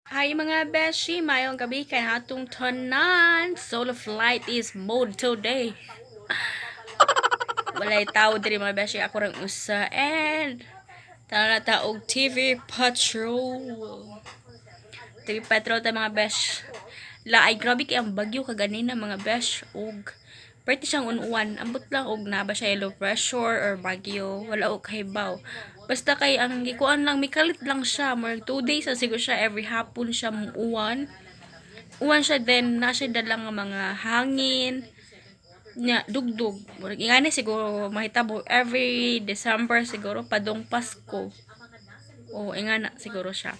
Hi mga beshi, mayong gabi kay atong tanan. Solo flight is mode today. Walay tao diri mga beshi, ako ring usa and tala taog TV Patrol. TV Patrol ta mga besh. Ay grabe kay ang bagyo kaganina mga besh og pwede siyang unuan. Ambot lang og na ba siya low pressure or bagyo, wala og kahibaw. Basta kay ang gikuan lang mikalit lang siya, more 2 days sa siguro siya every hapon siya muwan. Uwan siya then na siya dalang nga mga hangin nya dugdug. Murag ingani siguro mahitabo every December siguro padong Pasko. O ingana siguro siya.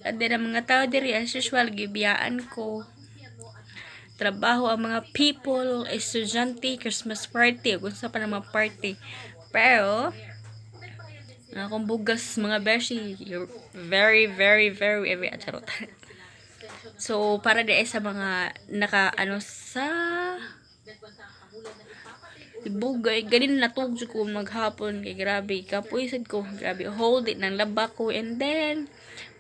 At then ang mga tao diri as usual gibiyaan ko trabaho ang mga people, estudyante, Christmas party, kung sa pa na mga party. Pero, akong bugas mga beshi, you're very, very, very, very, charot. So, para di sa mga naka, sa ibugay, ganin natugso ko maghapon, kay grabe, kapuisad ko, grabe, hold it, nang laba ko, and then,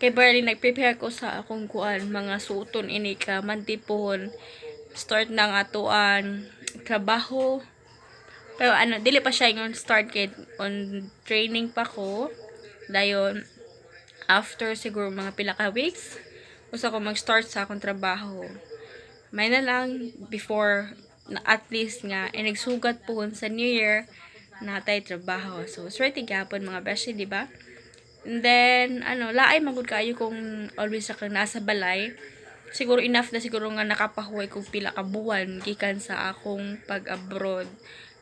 kay barely nag-prepare ko sa akong kuan, mga suoton ini ka, mantipon, start ng atuan, trabaho, pero dili pa siya yung start kay on training pa ko, dayon, after siguro mga pila ka weeks, gusto ko mag-start sa akong trabaho. May na lang before na at least nga nagsugat po sa New Year natay trabaho. So swerte gyapon mga beshi, di ba? And then laay magud kayo kung always sa kang nasa balay. Siguro enough na siguro nga nakapahuway kog pila ka buwan gikan sa akong pag-abroad.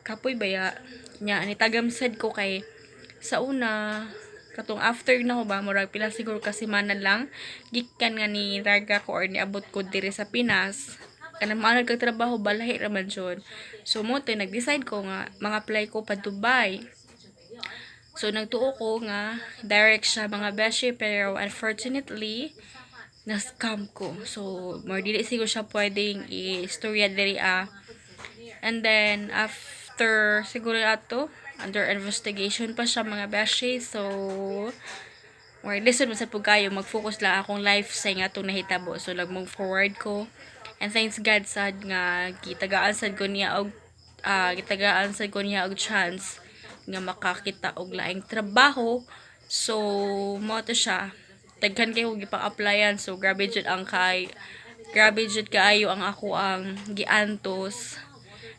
Kapoy baya nya ni tagamsad ko kay sa una katong after na ko ba murag pila siguro ka semana lang gikan nga ni Raga ko or niabot ko diri sa Pinas kanang maanad kag trabaho balahi raman jud. So mo to nag-decide ko nga mga-apply ko pa Dubai. So nagtuo ko nga direct siya mga beshi pero unfortunately na-scam ko. So more dili siguro siya pwedeng i-storya diri And then after siguro ato under investigation pa siya mga beshi. So or listen mo sa pagkayo mag-focus lang akong life sa nga itong nahitabo. So move forward ko. And thanks God sad nga gitagaan sad ko niya og chance nga makakita og laing trabaho. So mo to siya. Daghan kay og gipang-applyan. So grabe jud kaayo ang ako ang giantos.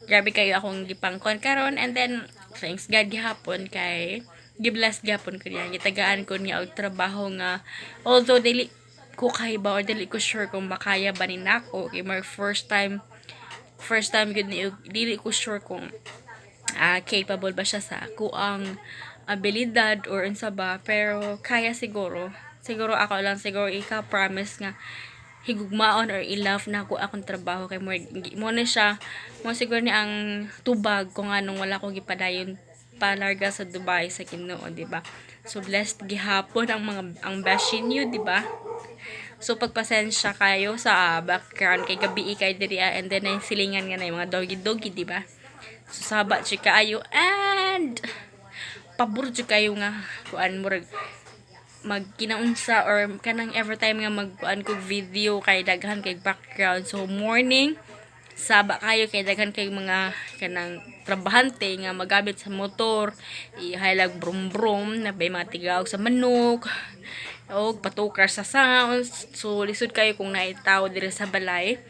Grabe kayo akong gipangkon karon and then thanks God gihapon kay gibless gapon ko niya. Gitagaan ko niya og trabaho nga although dili ko kahibaw or dili ko sure kung makaya ba ni Nako. Okay, my first time gud ni dili ko sure kung capable ba siya sa ako ang abilidad or unsa ba, pero kaya siguro ako lang siguro ika-promise nga higugmaon or i-love na ako akong trabaho kay mo na siya mo siguro ni ang tubag kung anong wala ko gipadayon palarga sa Dubai sa Ginoo, di ba? So blessed gihapon ang bashin you, di ba? So pagpasensya kayo sa background kay gabi kay diri and then ay silingan nga na yung mga doggy di ba? So sabat si kaayo and pabor jud kayo nga kuan murag magkinaunsa or kanang every time nga magkuan kog video kay daghan kay background. So morning saba kayo kay daghan kay mga kanang trabahante nga magamit sa motor ihalag brum brum na bay mga tigawag sa manok o patukar sa sounds. So lisod kayo kung naitaw diri sa balay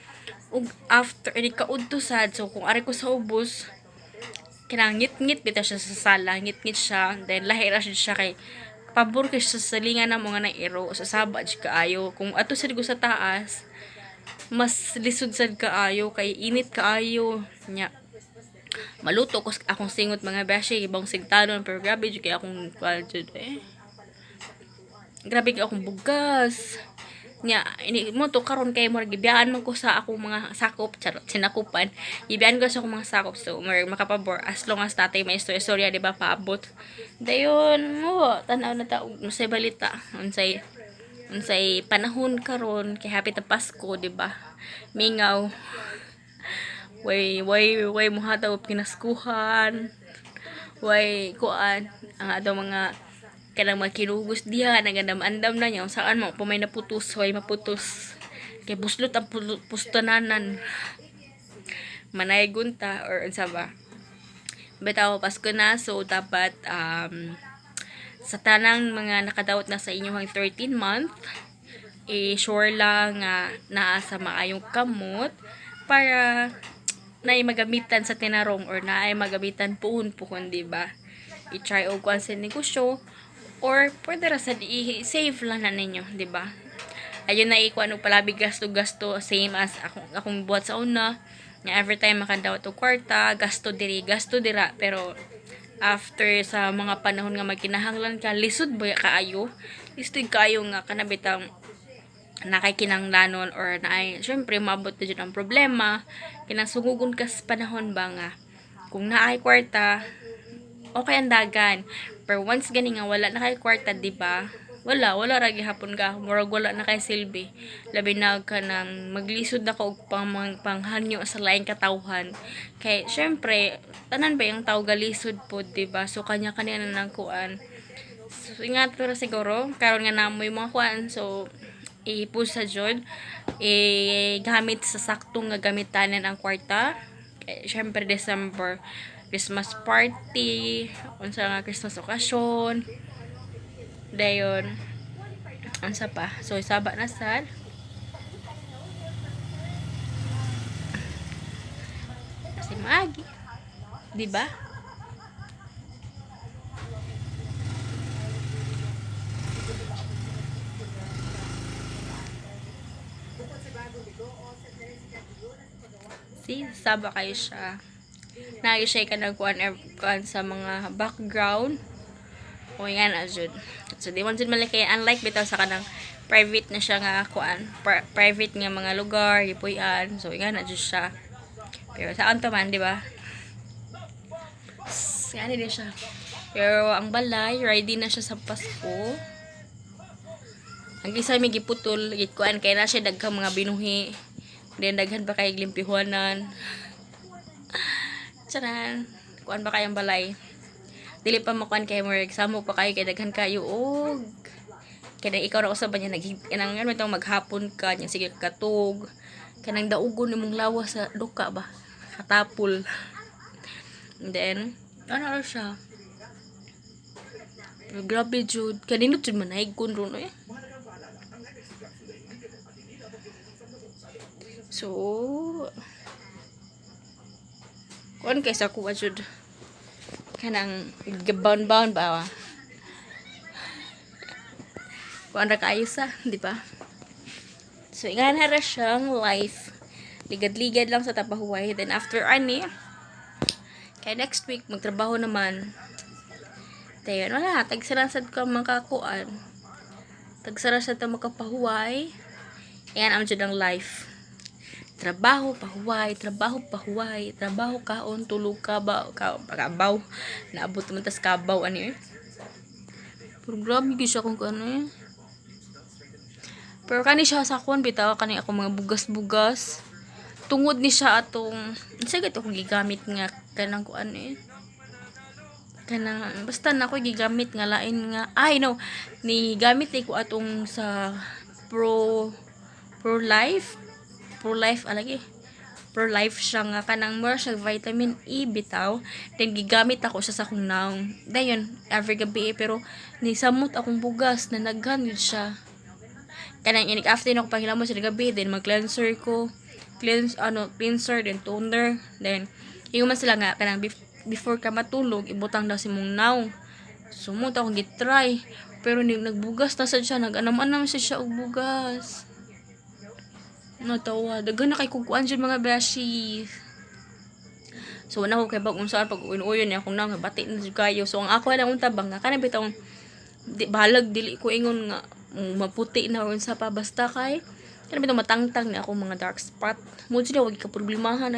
ug after ini kaudto sad. So kung ari ko sa ubos kinang ngit-ngit bitaw siya sa sala, ngit-ngit siya, then lahi ra siya kay pabor kay sa salingan na mga nairo sa sabad kaayo. Kung ato sad ko sa taas mas lisod sad kaayo kay init kaayo nya maluto ko akong singot mga beshi ibang sigtanon pero grabe jud kay akong jud grabe kay akong bugas nya ini mo to karon kay mo gibiyaan man ko sa akong mga sakop charot sinakupan gibiyaan ko sa akong mga sakop so makapabor as long as tatay may istorya di ba paabot dayon mo tanaw na ta unsay balita unsay panahon karon kay happy ta Pasko di ba mingaw way mo hataw pinaskuhan way kuan ang ato mga kanang magkinugos diha nagadam-andam na niya saan mo pumay naputos hoy maputos kay buslot ang pustananan manay gunta or unsa ba bitaw Pasko na so dapat sa tanang mga nakadawat na sa inyong 13 month sure lang nga naa sa maayong kamot para naay magamitan sa tinarong or naay magamitan puhon di ba i-try og kuan sa negosyo or pwede ra sa i-save lang na ninyo di ba ayun na ikuan og palabi gasto same as akong buhat sa una nga every time makadawat og kwarta gasto diri gasto dira pero after sa mga panahon nga magkinahanglan ka lisod ba kaayo lisod kaayo nga kanabitang nakay kinanglanon or naay syempre maabot na dyan ang problema kinasugugon ka sa panahon ba nga kung naay kwarta okay ang dagan pero once gani nga wala na kay kwarta di ba wala ra gihapon ka murag wala na kay silbi labi na ka nang maglisod na ko og panghanyo sa laing katawhan kay syempre tanan ba yung tao galisod po di ba so kanya na nang kuan so ingat ra siguro karon nga namoy mga kuan so i-push sa jud gamit sa saktong nga gamitanan ang kwarta kay syempre December Christmas party unsa nga Christmas occasion dayon unsa pa so isaba na sad kasi maagi di ba see saba kayo siya nag-share ka ng kuan sa mga background o yan ajud so di man jud malaki unlike bitaw sa kanang private na siya nga kuan private nga mga lugar ipuy-an so yan ajud siya pero saan to man di ba yan din siya pero ang balay ready na siya sa Pasko ang isa may giputol gikuan kay na siya daghang mga binuhi then daghan pa kay limpihuanan charan kuan ba kayang balay dili pa makuan kay more examo pa kayo kay daghan kayo og kay ikaw ra usab niya nang ano itong maghapon ka nya sige katog kanang daugon imong lawas sa duka ba katapol and then ano ra siya grabe jud kanindot jud manay kun ron so kuan kay sa kuwa jud kanang gabound ba kuan ra kayo sa di ba so ingan ra siyang life ligad-ligad lang sa tapahuway then after ani kay next week magtrabaho naman dayon wala tagsarasad ka makakuan tagsarasad ta makapahuway yan ang jud ang life trabaho pahuway trabaho kaon tulog ka ba kabaw naabot man tas kabaw ani pero grabe gyud siya kung ano pero kani siya sa kon bitaw kani ako mga bugas-bugas tungod ni siya atong sige to kung gigamit nga kanang kuan kanang basta na ko gigamit nga lain nga no ni gamit ko atong sa pro life alagi pro life siya nga kanang more siya vitamin E bitaw then gigamit ako siya sa akong naong dayon every gabi pero ni samot akong bugas na naghan yun siya kanang inig after na ko pangilamos sa gabi then mag cleanser ko cleanser then toner then yung man sila nga kanang before ka matulog ibutang daw si mong naong sumot akong gitry pero nagbugas na sad siya nag-anam-anam siya og bugas natawa daghan na kay kukuan jud mga beshi so na ko kay bag unsa pag uyon niya akong nang bati na jud kayo so ang ako lang unta bang nga kanang bitaw bahalag dili ko ingon nga maputi na unsa pa basta kay kanang bitaw matangtang ni ako mga dark spot mo jud wag ka problemahan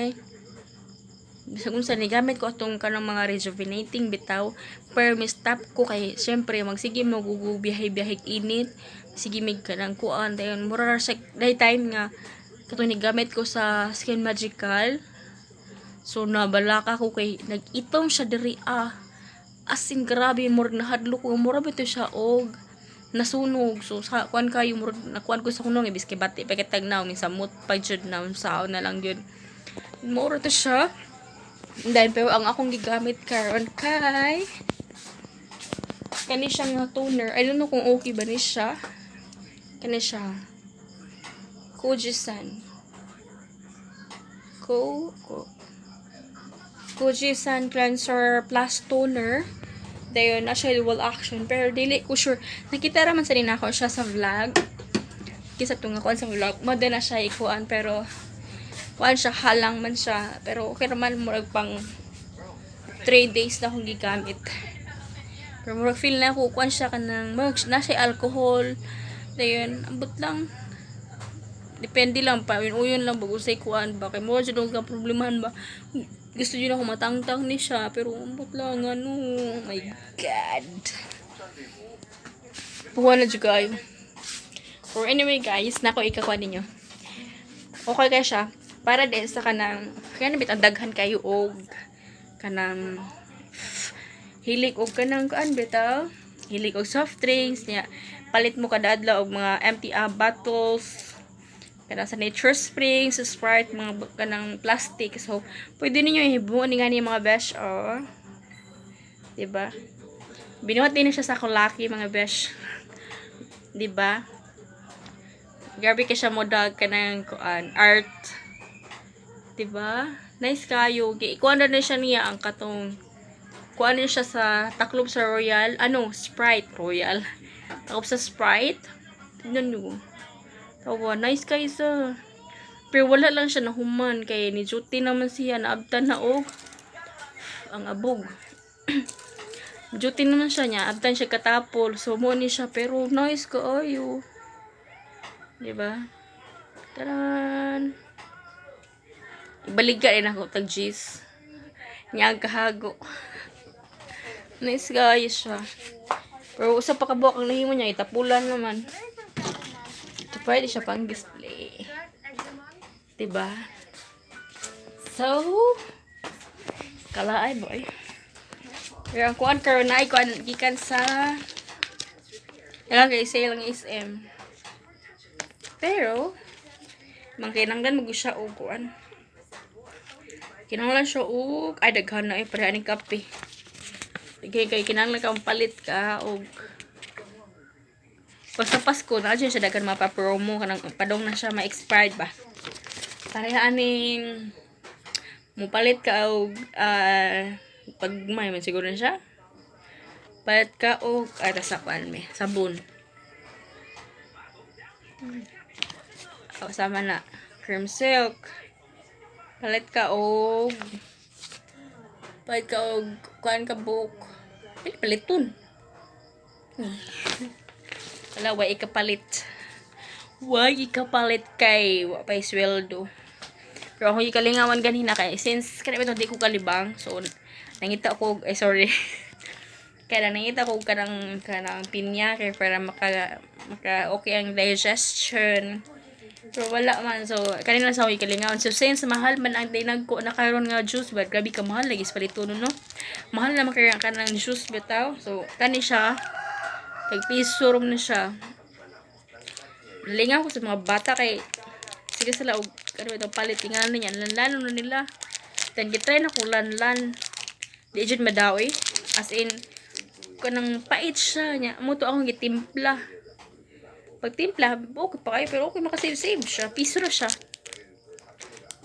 bisag unsa ni gamit ko atong kanang mga rejuvenating bitaw per stop ko kay syempre magsige mo biyahe init sige mig kanang kuan dayon mura sa daytime nga katong ni gamit ko sa Skin Magical so nabalaka ko kay nag-itong siya diri as in grabe murag nahadlo ko murag bito siya og nasunog. So sa kuan kayo murag nakuan ko sa kunong ibis kay bati pa kitag na minsan mut pa jud na sao na lang yun. Murag to siya. Dahil pero ang akong gigamit karon kay kani siya nga toner. I don't know kung okay ba ni siya. Kani siya. Kojisan. Kojisan cleanser plus toner. Dayon na siya dual action pero dili ko sure. Nakita ra man sa din ako siya sa vlog. Kisa tunga ko sa vlog. Mada na siya ikuan pero kuan siya halang man siya pero okay naman murag pang 3 days na akong gigamit. Pero murag feel na ako kuan siya kanang murag na siya alcohol. Dayon ambot lang. Depende lang pa uyon lang bago say kuan ba kay mo jud ang problemahan ba. Gusto nyo na ako matangtang ni siya. Pero ambot lang ano. Oh my God. Puwa na dyan kayo. Or anyway guys. Nako ikakuha ninyo. Okay kaya siya. Para din sa kanang. Kaya nabit ang daghan kayo. Og kanang. Hilig og kanang kaan bitaw. Hilig og soft drinks. Niya. Palit mo kada adlaw og mga empty bottles. Kanang sa Nature Springs, sa Sprite, mga kanang plastic. So, pwede ninyo ihibuon ni gani mga besh, oh. Diba? Binuhat din siya sa kulaki, mga besh. Diba? Grabe ka siya modag kanang kuan, art. Diba? Nice kayo. Ikuan na siya niya ang katong kuan siya sa taklob sa Royal. Ano? Sprite. Royal. Taklob sa Sprite. Tignan nyo. Tawa, nice guys pero wala lang siya nahuman kay ni duty naman siya naabtan na og ang abog. Duty naman siya niya abtan siya katapol so mo ni siya pero nice kaayo. Diba? Taran. Ibalik ka rin ako tag G's. Niya kahago. Nice guys siya. Pero usa pa kabuok ang nahimo niya itapulan naman. Pwede siya pang display. Diba? So, kalaay boy. Pero ang kuan karon na kuan gikan sa ilang kay sale ng SM. Pero mangkinanglan mo siya og kuan. Kinahanglan siya og ay daghan na para ani kape. Kay kinahanglan ka palit ka og basta Pasko na dyan siya dagan mapapromo kanang padong na siya ma-expired ba para aning mupalit ka og pag may man siguro na siya palit ka og tasakuan me sabon sama na cream silk palit ka og kuan ka book paliton wala, way ikapalit. Way ikapalit kay wapay sweldo. Pero ako ikalingawan ganina kay since kanina ito di ko kalibang. So, nangita ko, sorry. Kaya nangita ko kanang pinya kay para maka okay ang digestion. Pero wala man. So, kanina sa ako ikalingawan. So, since mahal man ang dinag ko na karon nga juice, but grabe ka mahal. Lagis palito no? Mahal naman kaya ka ng juice bitaw. So, kani siya. Tagpiso rum na siya. Nalingaw ko sa mga bata kay sige sila og ano ito palit tingalan niya lanlan na nila. Then gitry na ko lanlan. Di jud madawi. As in kanang pait siya nya. Mo to akong gitimpla. Pag timpla okay pa kayo pero okay makasave siya. Piso na siya.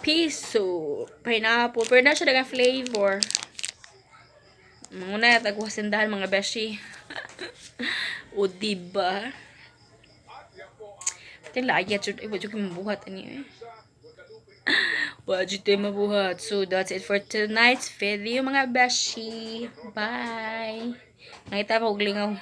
Piso. Pineapple. Pero na siya dagang flavor. Muna tagwasindahan mga beshi. O diba? Tila ayat jud ay wajud mabuhat ani eh. Wajud mabuhat. So that's it for tonight's video mga beshi. Bye. Nakita pa og lingaw.